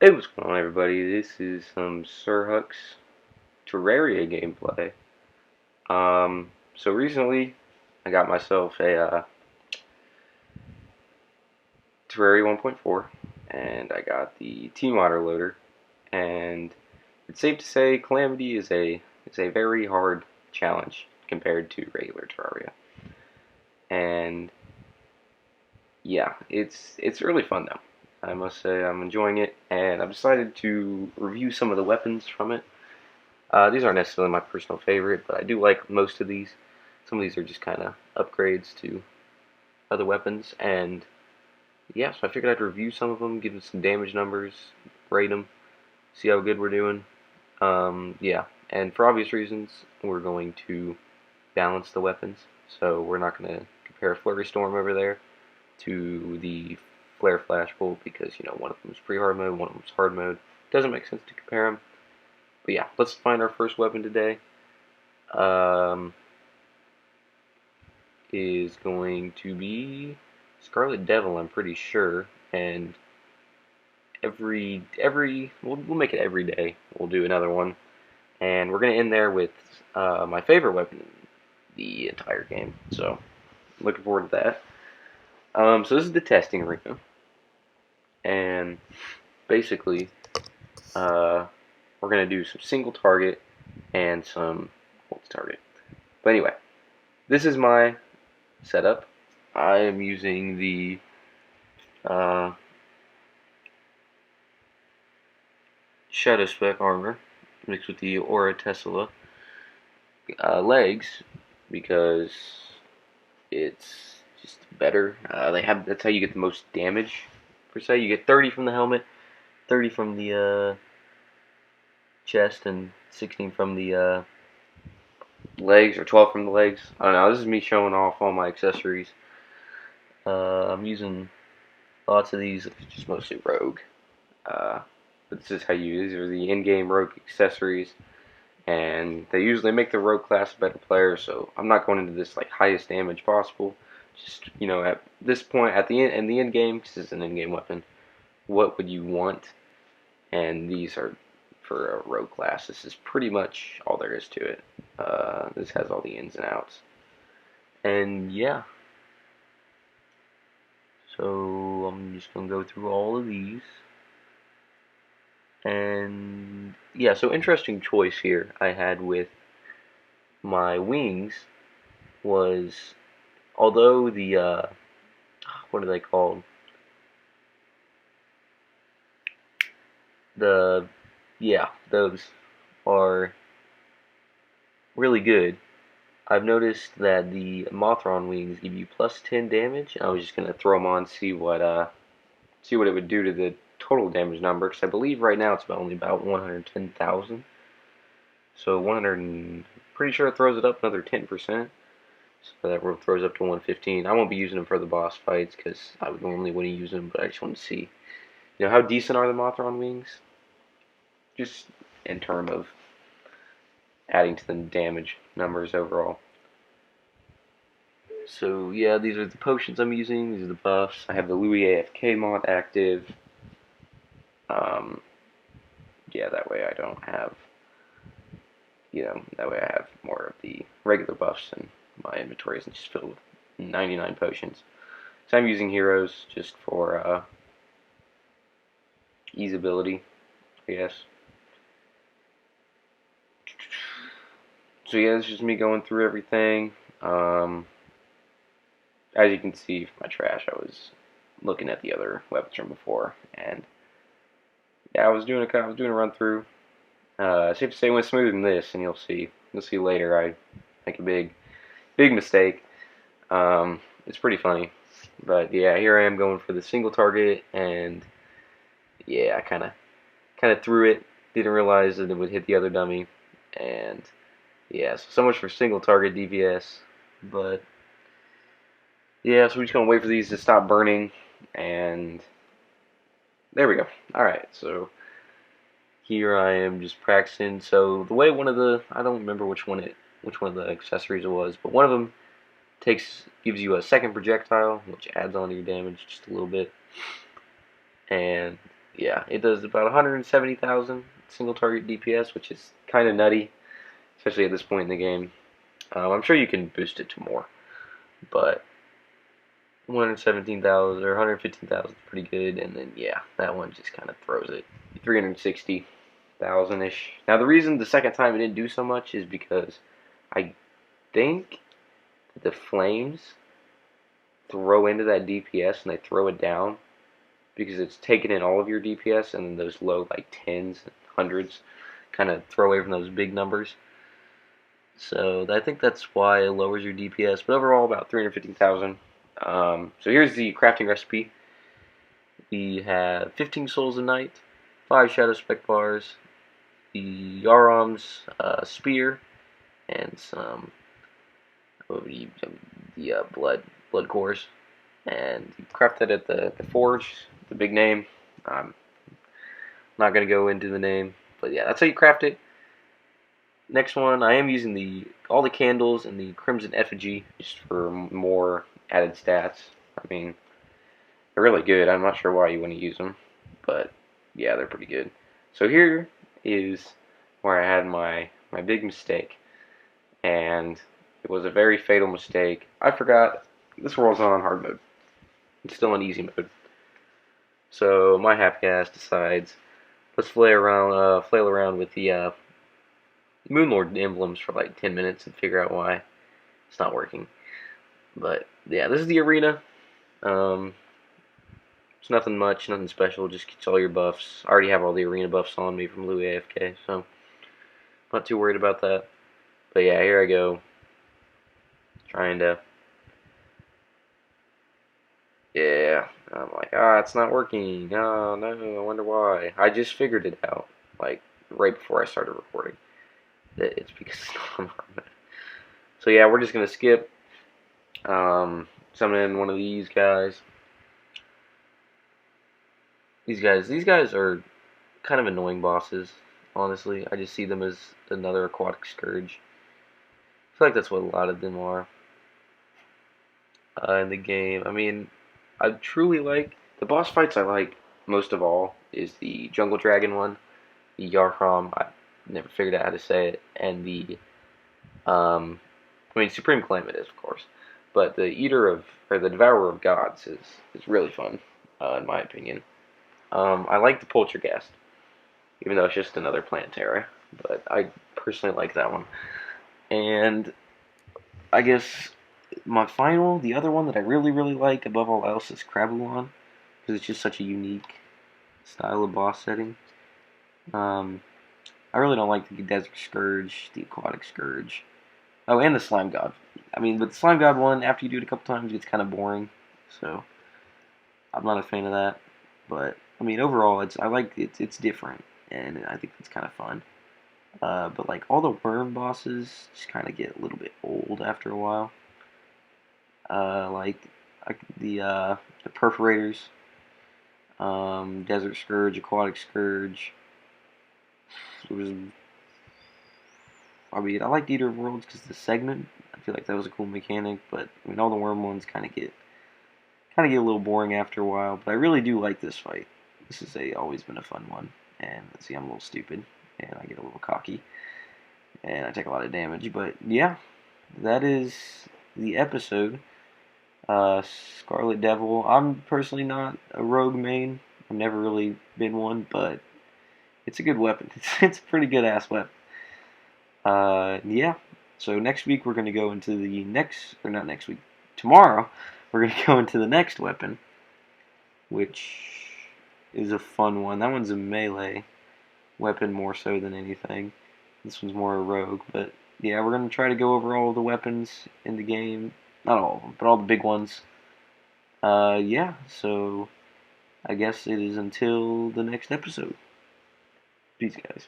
Hey, what's going on, everybody? This is some Sir Huck's Terraria gameplay. So recently I got myself a Terraria 1.4, and I got the T-Modder loader, and it's safe to say Calamity is a very hard challenge compared to regular Terraria. And yeah, it's really fun though. I must say I'm enjoying it, and I've decided to review some of the weapons from it. These aren't necessarily my personal favorite, but I do like most of these. Some of these are just kind of upgrades to other weapons, and yeah, so I figured I'd review some of them, give them some damage numbers, rate them, see how good we're doing. Yeah, and for obvious reasons, we're going to balance the weapons, so we're not going to compare Flurry Storm over there to the Flare Flash Bolt because, one of them is pre-hard mode, one of them is hard mode. Doesn't make sense to compare them. But yeah, let's find our first weapon today. Um, is going to be Scarlet Devil, I'm pretty sure, and every we'll make it every day. We'll do another one, and we're gonna end there with my favorite weapon in the entire game. So looking forward to that. So this is the testing arena, and basically, uh, we're gonna do some single target and some multi-target. But anyway, this is my setup. I am using the uh, Shadow Spec armor mixed with the Aura Tesla legs because it's just better. That's how you get the most damage per se. You get 30 from the helmet, 30 from the chest, and 16 from the legs, or 12 from the legs. I don't know. This is me showing off all my accessories. I'm using lots of these, just mostly rogue. But this is how these are the in-game rogue accessories, and they usually make the rogue class a better player. So I'm not going into this like highest damage possible. Just at this point, at the end, in the end game, this is an in-game weapon. What would you want? And these are for a rogue class. This is pretty much all there is to it. This has all the ins and outs, and yeah. So I'm just gonna go through all of these. And yeah, so interesting choice here I had with my wings was, although the what are they called? The Yeah, those are really good. I've noticed that the Mothron wings give you plus 10 damage. I was just gonna throw them on, see what it would do to the total damage number, because I believe right now it's only about 110,000. So pretty sure it throws it up another 10%. So that throws up to 115. I won't be using them for the boss fights because I would normally wouldn't use them, but I just want to see, how decent are the Mothron wings? Just in terms of adding to the damage numbers overall. So yeah, these are the potions I'm using. These are the buffs. I have the Louis AFK mod active. Um, yeah, that way I don't have, that way I have more of the regular buffs, and my inventory isn't just filled with 99 potions. So I'm using heroes just for easeability, I guess. So yeah, this is just me going through everything. As you can see from my trash, I was looking at the other weapons from before, and yeah, I was doing a run through. Safe to say, it went smoother than this, and you'll see later. I make a big mistake. It's pretty funny, but yeah, here I am going for the single target, and yeah, I kind of threw it. Didn't realize that it would hit the other dummy, and yeah, so much for single target DPS. But yeah, so we're just gonna wait for these to stop burning, and there we go. All right, so here I am just practicing. So the way I don't remember which one of the accessories it was, but one of them gives you a second projectile, which adds on to your damage just a little bit, and yeah, it does about 170,000 single target DPS, which is kind of nutty, especially at this point in the game. I'm sure you can boost it to more, but 117,000 or 115,000 is pretty good, and then yeah, that one just kind of throws it 360,000 ish. Now the reason the second time it didn't do so much is because I think the flames throw into that DPS and they throw it down because it's taking in all of your DPS, and then those low like tens and hundreds kind of throw away from those big numbers. So I think that's why it lowers your DPS, but overall about 350,000. So here's the crafting recipe. We have 15 souls a night, 5 shadow spec bars, the Yaram's spear, and some the blood cores, and you craft that at the forge, the big name. I'm not gonna go into the name, but yeah, that's how you craft it. Next one, I am using all the candles and the crimson effigy just for more added stats. I mean, they're really good. I'm not sure why you wouldn't use them, but yeah, they're pretty good. So here is where I had my big mistake, and it was a very fatal mistake. I forgot this world's not on hard mode. It's still on easy mode. So my half-gas decides, let's flail around with the Moonlord emblems for like 10 minutes and figure out why it's not working. But yeah, this is the arena. It's nothing much, nothing special. Just gets all your buffs. I already have all the arena buffs on me from Louis AFK, so not too worried about that. But yeah, here I go, trying to. Yeah, I'm like, it's not working. Oh no, I wonder why. I just figured it out, like right before I started recording, that it's because it's not on hard mode. So yeah, we're just gonna skip. Summon in one of these guys. These guys are kind of annoying bosses. Honestly, I just see them as another aquatic scourge. I feel like that's what a lot of them are in the game. I mean, I truly like the boss fights. I like most of all is the Jungle Dragon one, the Yarkram. I never figured out how to say it, and the I mean Supreme Calamity, of course, but the the Devourer of Gods is really fun, in my opinion. I like the Poltergeist, even though it's just another Planetara, but I personally like that one. And I guess the other one that I really like above all else is Krabulon, because it's just such a unique style of boss setting. Um, I really don't like the Desert Scourge, the Aquatic Scourge. Oh, and the Slime God. I mean, but the Slime God one, after you do it a couple times, it gets kind of boring. So I'm not a fan of that. But I mean, overall, it's different, and I think it's kind of fun. But like all the worm bosses just kind of get a little bit old after a while. Like the perforators, Desert Scourge, Aquatic Scourge. It was, I mean, I like Eater of Worlds because the segment. I feel like that was a cool mechanic, but I mean, all the worm ones kind of get a little boring after a while. But I really do like this fight. This has always been a fun one. And let's see, I'm a little stupid, and I get a little cocky, and I take a lot of damage. But yeah, that is the episode. Scarlet Devil. I'm personally not a rogue main. I've never really been one, but it's a good weapon. It's a pretty good ass weapon. Yeah. So next week we're gonna go into the next, or not next week, tomorrow we're gonna go into the next weapon, which is a fun one. That one's a melee weapon more so than anything. This one's more a rogue, but yeah, we're gonna try to go over all the weapons in the game. Not all of them, but all the big ones. Yeah, so I guess it is until the next episode. Peace, guys.